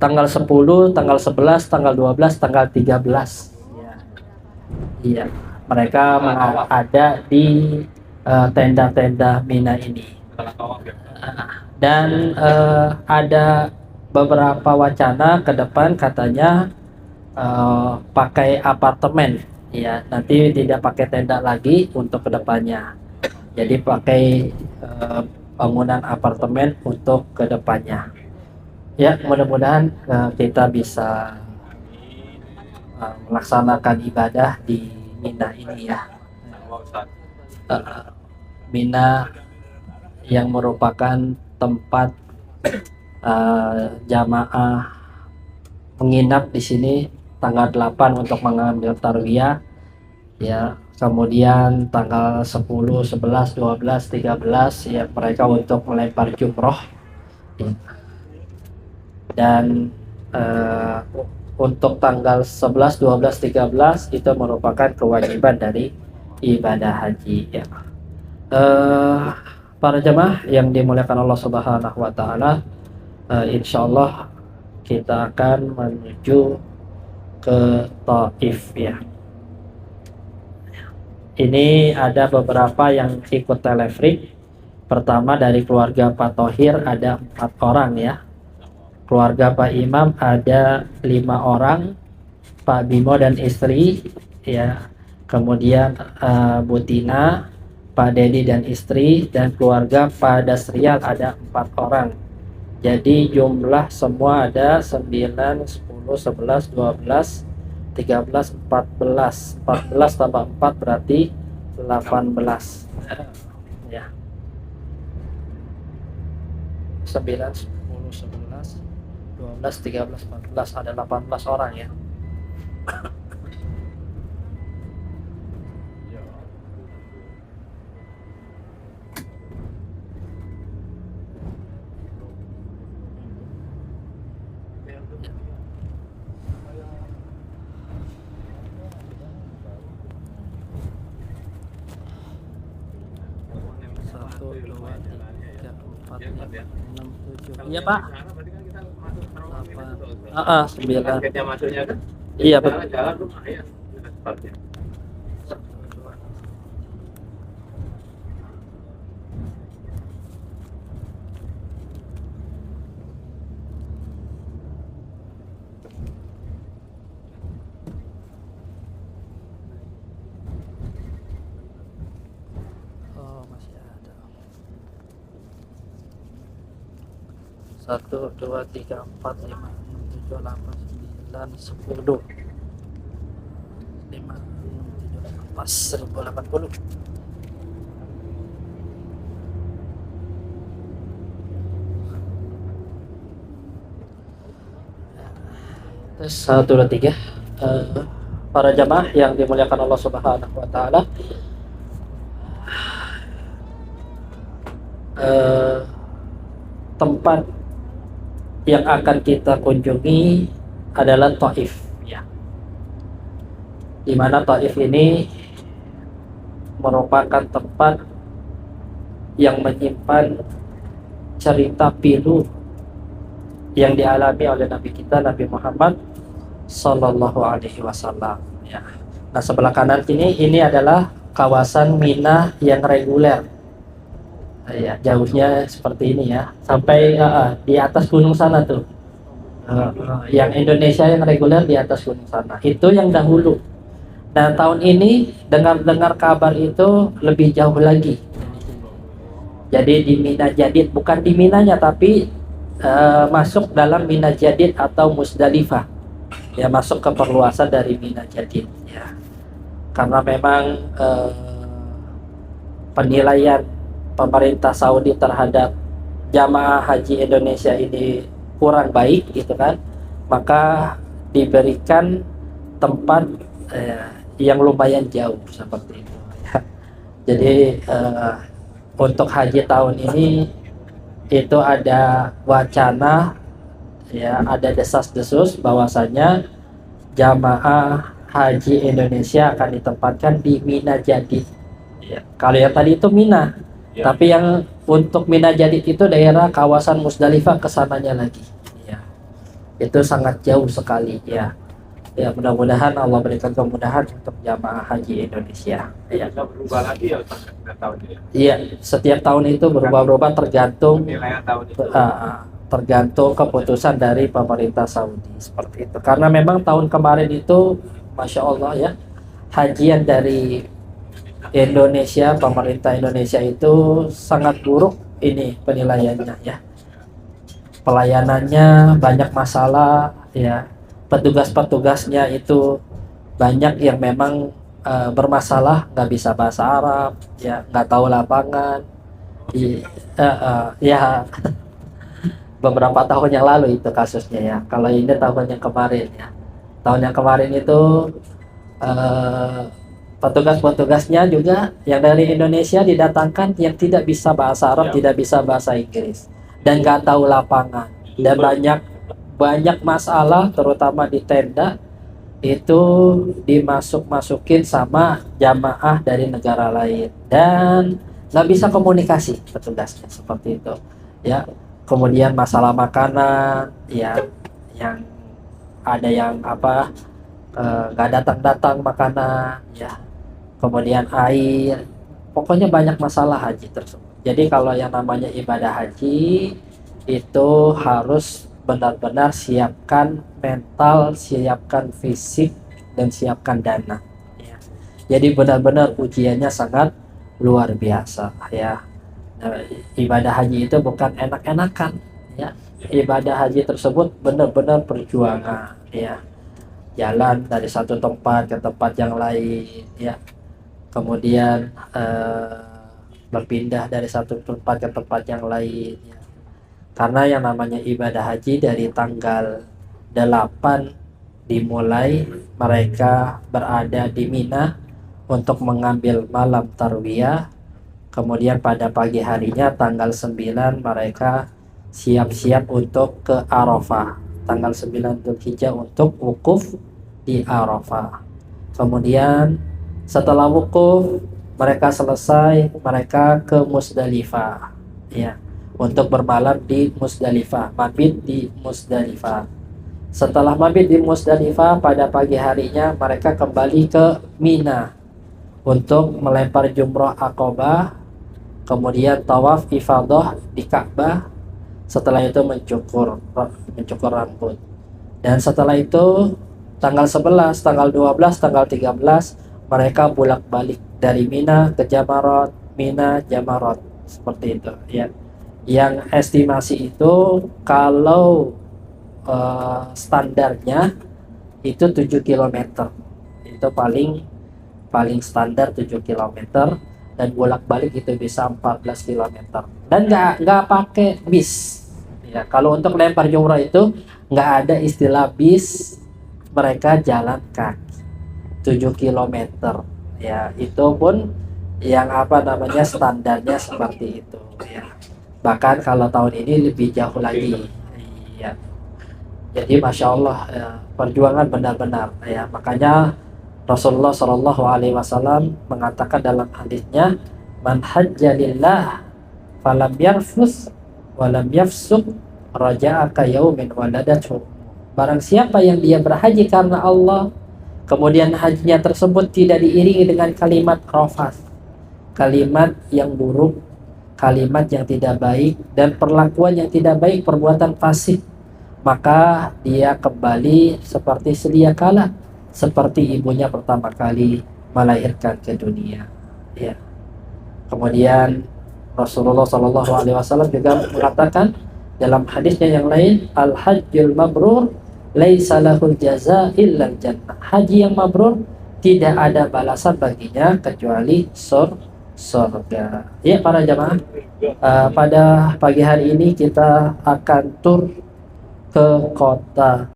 tanggal 10, tanggal 11, tanggal 12, tanggal 13. Iya, mereka ada di tenda-tenda Mina ini. Dan ada beberapa wacana ke depan katanya pakai apartemen, ya nanti tidak pakai tenda lagi untuk kedepannya. Jadi pakai bangunan apartemen untuk kedepannya. Ya mudah-mudahan kita bisa melaksanakan ibadah di Mina ini ya. Mina yang merupakan tempat jamaah menginap di sini tanggal 8 untuk mengambil tarwiyah ya, kemudian tanggal 10, 11, 12, 13 ya mereka untuk melempar jumroh ya. Dan untuk tanggal 11, 12, 13 itu merupakan kewajiban dari ibadah haji ya. Para jemaah yang dimuliakan Allah Subhanahu wa taala, insyaallah kita akan menuju ke Taif ya. Ini ada beberapa yang ikut telefrik. Pertama dari keluarga Pak Thohir ada 4 orang ya. Keluarga Pak Imam ada 5 orang, Pak Bimo dan istri ya, kemudian Bu Tina, Pak Dedi dan istri, dan keluarga Pak Dasrial ada 4 orang. Jadi jumlah semua ada 9, 10, 11, 12, 13, 14. 14 tambah 4 berarti 18 ya. 9, 10, 11, 12, 13, 14, ada 18 orang ya. Iya Pak. 9. Iya betul. Oh masih ada. 1, 2, 3, 4, 5, 6, 7, 8, 9, 10, 5, 6, 7, 8, 1080. Terus 1, 2, 3. Para jamaah yang dimuliakan Allah Subhanahu wa taala, tempat yang akan kita kunjungi adalah Taif ya. Di mana Taif ini merupakan tempat yang menyimpan cerita pilu yang dialami oleh Nabi kita Nabi Muhammad Sallallahu Alaihi Wasallam ya. Nah sebelah kanan ini adalah kawasan Mina yang reguler ya, jauhnya seperti ini ya, sampai di atas gunung sana tuh. Yang Indonesia yang reguler di atas gunung sana itu yang dahulu. Nah tahun ini dengar kabar itu lebih jauh lagi. Jadi di Mina Jadid, bukan di Minanya tapi masuk dalam Mina Jadid atau Musdalifah ya, masuk ke perluasan dari Mina Jadid ya. Karena memang penilaian pemerintah Saudi terhadap jamaah haji Indonesia ini kurang baik gitu kan, maka diberikan tempat yang lumayan jauh seperti itu ya. Jadi untuk haji tahun ini itu ada wacana ya, ada desas-desus bahwasanya jamaah haji Indonesia akan ditempatkan di Mina Jadid ya. Kalau yang tadi itu Mina ya. Tapi yang untuk Mina Jadid itu daerah kawasan Musdalifah kesananya lagi ya. itu sangat jauh sekali ya. Ya mudah-mudahan Allah berikan kemudahan untuk jamaah haji Indonesia. Ya. Bisa berubah lagi ya tahun ini. Iya, setiap tahun itu berubah-ubah tergantung Penilaian tahun itu. tergantung keputusan dari pemerintah Saudi seperti itu. Karena memang tahun kemarin itu, masya Allah ya, hajian dari Indonesia, pemerintah Indonesia itu sangat buruk ini penilaiannya ya. Pelayanannya banyak masalah ya. Petugas-petugasnya itu banyak yang memang bermasalah, nggak bisa bahasa Arab ya, nggak tahu lapangan. Ya beberapa tahun yang lalu itu kasusnya ya. Kalau ini tahun yang kemarin ya. Tahun yang kemarin itu petugas-petugasnya juga yang dari Indonesia didatangkan yang tidak bisa bahasa Arab, tidak bisa bahasa Inggris, dan nggak tahu lapangan, dan banyak masalah terutama di tenda itu dimasuk-masukin sama jamaah dari negara lain dan nggak bisa komunikasi petugasnya seperti itu ya. Kemudian masalah makanan ya, yang ada yang nggak datang-datang makanan ya, kemudian air, pokoknya banyak masalah haji tersebut. Jadi kalau yang namanya ibadah haji itu harus benar-benar siapkan mental, siapkan fisik, dan siapkan dana ya. Jadi benar-benar ujiannya sangat luar biasa ya. Nah, ibadah haji itu bukan enak-enakan ya. Ibadah haji tersebut benar-benar perjuangan ya. Jalan dari satu tempat ke tempat yang lain ya. Kemudian berpindah dari satu tempat ke tempat yang lain ya. Karena yang namanya ibadah haji dari tanggal 8 dimulai mereka berada di Mina untuk mengambil malam tarwiyah. Kemudian pada pagi harinya tanggal 9 mereka siap-siap untuk ke Arafah. Tanggal 9 Dzulhijjah untuk wukuf di Arafah. Kemudian setelah wukuf mereka selesai, mereka ke Musdalifah ya, untuk bermalam di Musdalifah, mabit di Musdalifah. Setelah mabit di Musdalifah pada pagi harinya mereka kembali ke Mina untuk melempar jumrah Aqabah, kemudian tawaf ifadah di Ka'bah. Setelah itu mencukur rambut. Dan setelah itu tanggal 11, tanggal 12, tanggal 13 mereka bolak-balik dari Mina ke Jamarat, Mina Jamarat, seperti itu ya. Yang estimasi itu kalau standarnya itu 7 km. Itu paling standar 7 km, dan bolak-balik itu bisa 14 km. Dan nggak pakai bis. Ya, kalau untuk lempar jumrah itu nggak ada istilah bis, mereka jalan kaki 7 km. Ya, itu pun yang standarnya seperti itu ya. Bahkan kalau tahun ini lebih jauh lagi ya. Jadi masya Allah ya, perjuangan benar-benar ya. Makanya Rasulullah Shallallahu Alaihi Wasallam mengatakan dalam hadisnya, man hajja lillah falam yarfus walam yafsuq raja'a ka yaumin waladatu. Barang siapa yang dia berhaji karena Allah, kemudian hajinya tersebut tidak diiringi dengan kalimat rafas, kalimat yang buruk, kalimat yang tidak baik, dan perlakuan yang tidak baik, perbuatan fasik, maka dia kembali seperti sedia kala, seperti ibunya pertama kali melahirkan ke dunia ya. Kemudian Rasulullah Shallallahu Alaihi Wasallam juga mengatakan dalam hadisnya yang lain, al hajjul mabrur laisa lahul jaza illa jannah. Haji yang mabrur tidak ada balasan baginya kecuali surga. Ya para jamaah, pada pagi hari ini kita akan tur ke kota